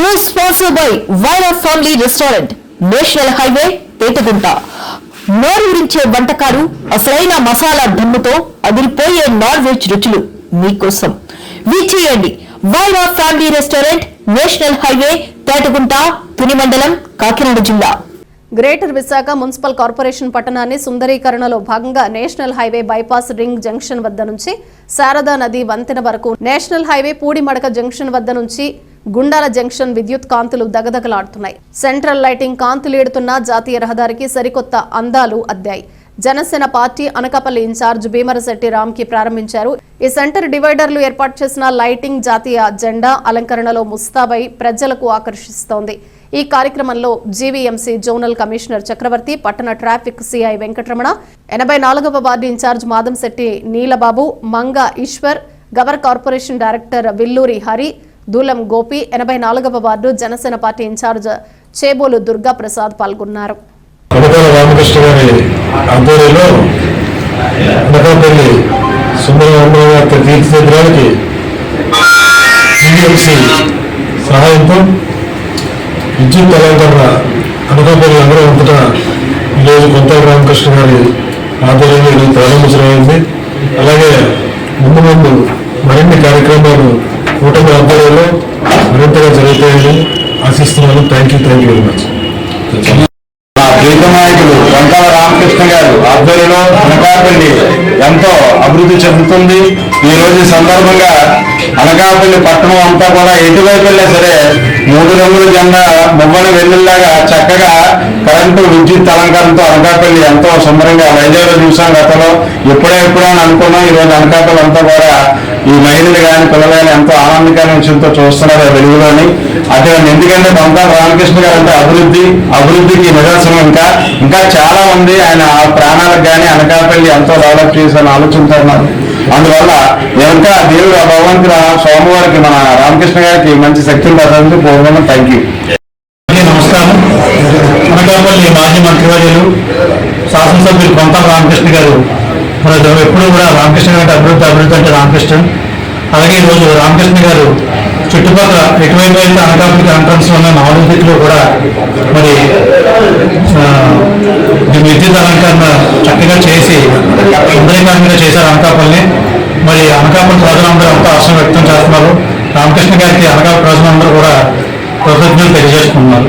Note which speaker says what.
Speaker 1: News sponsored by Vaira Family Restaurant, National Highway, Pettagunta. నోరూరించే వంటకాలు, అసలైన మసాలా ధమ్ముతో అదిరిపోయే నాన్ వెజ్ రుచులు మీకోసం. విచ్చేయండి Vaira family restaurant, national highway, Petagunta, Tuni మండలం, కాకినాడ జిల్లా.
Speaker 2: గ్రేటర్ విశాఖ మున్సిపల్ కార్పొరేషన్ పట్టణాన్ని సుందరీకరణలో భాగంగా national highway bypass ring junction వద్ద నుంచి శారదా నది వంతెన వరకు, నేషనల్ హైవే పూడిమడక జంక్షన్ వద్ద నుంచి గుండాల జంక్షన్ విద్యుత్ కాంతులు దగదగలాడుతున్నాయి. సెంట్రల్ లైటింగ్ కాంతులేడుతున్న జాతీయ రహదారికి సరికొత్త అందాలు అద్దాయి. జనసేన పార్టీ అనకాపల్లి ఇన్ఛార్జ్ భీమరశెట్టి రామ్కి ప్రారంభించారు. ఈ సెంటర్ డివైడర్లు ఏర్పాటు చేసిన లైటింగ్ జాతీయ జెండా అలంకరణలో ముస్తాబై ప్రజలకు ఆకర్షిస్తోంది. ఈ కార్యక్రమంలో జీవీఎంసీ జోనల్ కమిషనర్ చక్రవర్తి, పట్టణ ట్రాఫిక్ సిఐ వెంకటరమణ, 84వ వార్డు ఇన్ఛార్జ్ మాదంశెట్టి నీలబాబు, మంగ ఈశ్వర్, గవర్ కార్పొరేషన్ డైరెక్టర్ విల్లూరి హరి, దూలం గోపి, 84వ ward Janasena party in charge Chebolu Durga Prasad పాల్గొన్నారు.
Speaker 3: రామకృష్ణ గారి ఆధ్వర్యంలో అనకాపల్లి సుందరరామరావు తీర్చిదిద్దడానికి జీవీఎంసీ సహాయంతో విద్యుత్ అలంకరణ అనకాపల్లి నగరం అంతటా ఈరోజు కొంత రామకృష్ణ గారి ఆధ్వర్యంలో ఈరోజు ప్రారంభించడమైంది. అలాగే ముందు మరిన్ని కార్యక్రమాలు కూటమి ఆధ్వర్యంలో మరింతగా జరుగుతాయని ఆశిస్తున్నాను. Thank you very much.
Speaker 4: ప్రీత నాయకులు కొంతాల రామకృష్ణ గారు ఆధ్వర్యంలో అనకాపల్లి ఎంతో అభివృద్ధి చెందుతుంది. ఈ రోజు సందర్భంగా అనకాపల్లి పట్టణం అంతా కూడా ఎటువైపు వెళ్ళినా సరే 3 రంగుల జెండా మువ్వన వెల్లుల్లాగా చక్కగా కరెంటు విద్యుత్ అలంకారంతో అనకాపల్లి ఎంతో సుందరంగా వైజాగ్లో చూసాం. గతంలో ఎప్పుడైనా అనుకున్నాం. ఈ రోజు అనకాపల్లి అంతా కూడా ఈ మహిళలు కానీ పిల్లలు కానీ ఎంతో ఆనందకరమైన విషయంతో చూస్తున్నారు ఆ వెలుగులోని. అటువంటి ఎందుకంటే కొంతాల రామకృష్ణ గారు అంటే అభివృద్ధికి నిదర్శనం. ఇంకా చాలా మంది ఆయన ప్రాణాలకు కానీ అనకాపల్లి ఎంతో డెవలప్ చేశారని ఆలోచించుతున్నారు. అందువల్ల ఇంకా దేవుడు ఆ భగవంతుడు స్వామివారికి మన రామకృష్ణ గారికి మంచి శక్తిని పడడానికి పోతున్నాం. Thank you.
Speaker 3: నమస్కారం. అనకాపల్లి మాజీ మంత్రివర్యులు శాసనసభ్యులు కొంతాల రామకృష్ణ గారు ఎప్పుడు కూడా రామకృష్ణ గారి అభివృద్ధి అంటే రామకృష్ణ. అలాగే ఈరోజు రామకృష్ణ గారు చుట్టుపక్కల ఎటువైపు అయితే అనకాపల్లికి ఎంట్రన్స్ ఉన్న 4 దిక్కులు కూడా మరి విద్యుత్ అలంకరణ చక్కగా చేసి సుందరీకరణగా చేశారు అనకాపల్లి. మరి అనకాపల్లి ప్రజలందరూ ఎంతో ఆశ వ్యక్తం చేస్తున్నారు. రామకృష్ణ గారికి అనకాపల్లి ప్రజలందరూ కూడా కృతజ్ఞతలు తెలియజేసుకుంటున్నారు.